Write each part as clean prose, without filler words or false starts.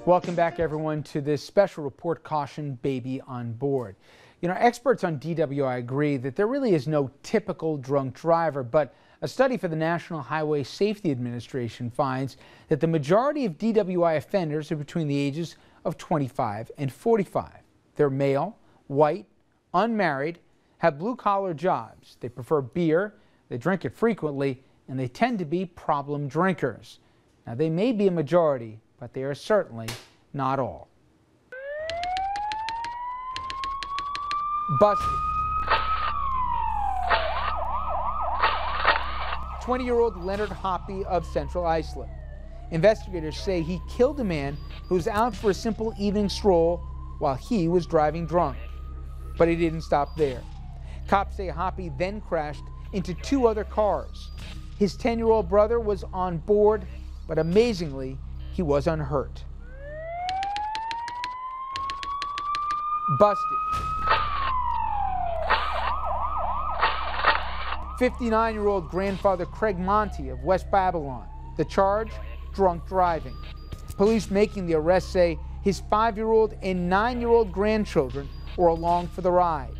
Welcome back, everyone, to this special report, Caution, Baby on Board. You know, experts on DWI agree that there really is no typical drunk driver, but a study for the National Highway Safety Administration finds that the majority of DWI offenders are between the ages of 25 and 45. They're male, white, unmarried, have blue-collar jobs. They prefer beer, they drink it frequently, and they tend to be problem drinkers. Now, they may be a majority, but they are certainly not all. Busted. 20-year-old Leonard Hoppy of Central Islip. Investigators say he killed a man who was out for a simple evening stroll while he was driving drunk. But he didn't stop there. Cops say Hoppy then crashed into two other cars. His 10-year-old brother was on board, but amazingly, he was unhurt. Busted. 59-year-old grandfather Craig Monte of West Babylon. The charge? Drunk driving. Police making the arrest say his 5-year-old and 9-year-old grandchildren were along for the ride.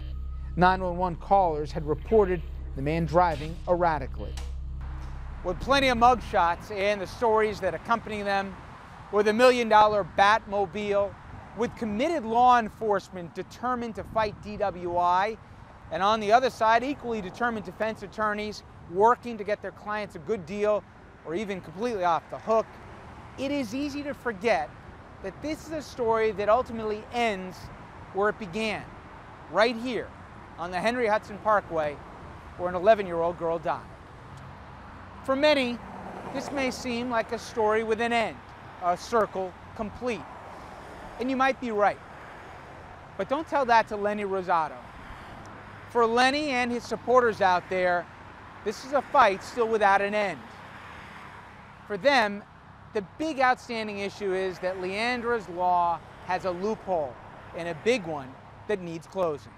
911 callers had reported the man driving erratically. With plenty of mugshots and the stories that accompany them, with a $1 million Batmobile, with committed law enforcement determined to fight DWI, and on the other side, equally determined defense attorneys working to get their clients a good deal or even completely off the hook, it is easy to forget that this is a story that ultimately ends where it began, right here on the Henry Hudson Parkway, where an 11-year-old girl died. For many, this may seem like a story with an end, a circle complete. And you might be right. But don't tell that to Lenny Rosado. For Lenny and his supporters out there, this is a fight still without an end. For them, the big outstanding issue is that Leandras Law has a loophole, and a big one that needs closing.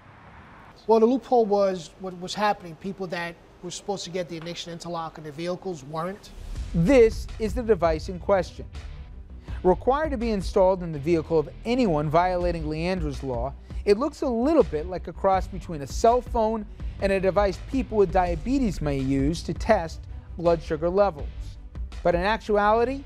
Well, the loophole was what was happening. People that were supposed to get the ignition interlock in their vehicles weren't. This is the device in question. Required to be installed in the vehicle of anyone violating Leandra's Law, it looks a little bit like a cross between a cell phone and a device people with diabetes may use to test blood sugar levels. But in actuality,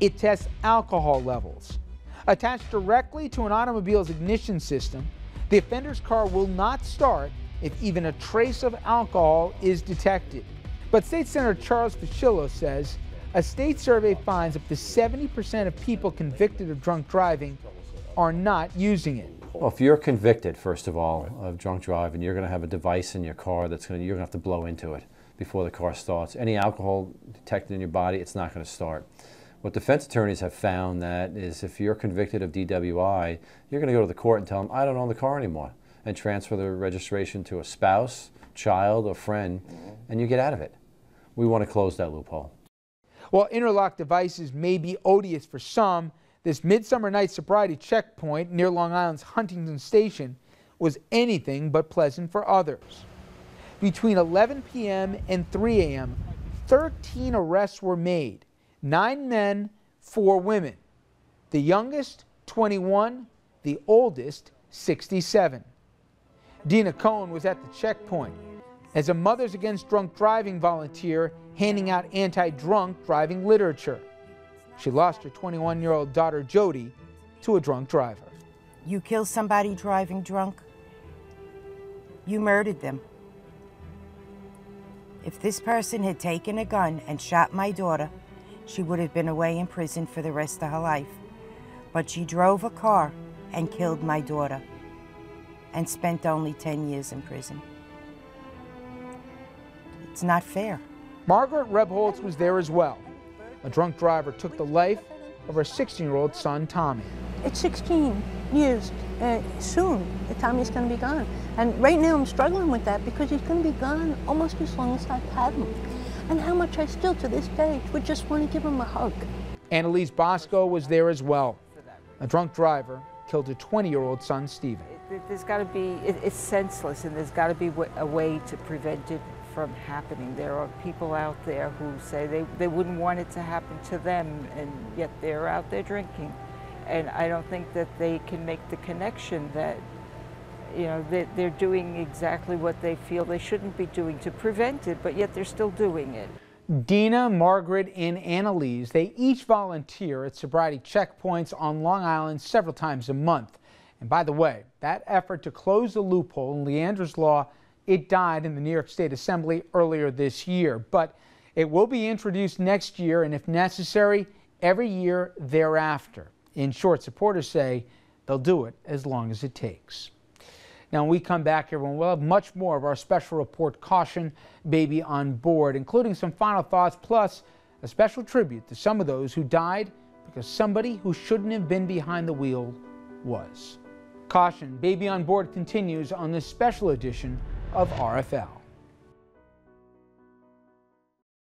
it tests alcohol levels. Attached directly to an automobile's ignition system, the offender's car will not start if even a trace of alcohol is detected. But State Senator Charles Pichillo says a state survey finds up to 70% of people convicted of drunk driving are not using it. Well, if you're convicted, first of all, of drunk driving, you're going to have a device in your car you're going to have to blow into it before the car starts. Any alcohol detected in your body, it's not going to start. What defense attorneys have found that is if you're convicted of DWI, you're going to go to the court and tell them, I don't own the car anymore, and transfer the registration to a spouse, child, or friend, and you get out of it. We want to close that loophole. While interlock devices may be odious for some, this midsummer night sobriety checkpoint near Long Island's Huntington Station was anything but pleasant for others. Between 11 p.m. and 3 a.m., 13 arrests were made, 9 men, 4 women. The youngest, 21, the oldest, 67. Dina Cohen was at the checkpoint as a Mothers Against Drunk Driving volunteer handing out anti-drunk driving literature. She lost her 21-year-old daughter, Jody, to a drunk driver. You kill somebody driving drunk, you murdered them. If this person had taken a gun and shot my daughter, she would have been away in prison for the rest of her life. But she drove a car and killed my daughter and spent only 10 years in prison. It's not fair. Margaret Rebholz was there as well. A drunk driver took the life of her 16-year-old son, Tommy. It's 16 years. Soon, Tommy's going to be gone. And right now I'm struggling with that because he's going to be gone almost as long as I've had him. And how much I still, to this day, would just want to give him a hug. Annalise Bosco was there as well. A drunk driver killed her 20-year-old son, Stephen. There's got to be, it's senseless, and there's got to be a way to prevent it from happening. There are people out there who say they wouldn't want it to happen to them, and yet they're out there drinking. And I don't think that they can make the connection that, you know, that they're doing exactly what they feel they shouldn't be doing to prevent it, but yet they're still doing it. Dina, Margaret, and Annalise, they each volunteer at sobriety checkpoints on Long Island several times a month. And by the way, that effort to close the loophole in Leandras Law, it died in the New York State Assembly earlier this year. But it will be introduced next year, and if necessary, every year thereafter. In short, supporters say they'll do it as long as it takes. Now, when we come back, everyone, we'll have much more of our special report, Caution, Baby on Board, including some final thoughts, plus a special tribute to some of those who died because somebody who shouldn't have been behind the wheel was. Caution, Baby on Board continues on this special edition of RFL.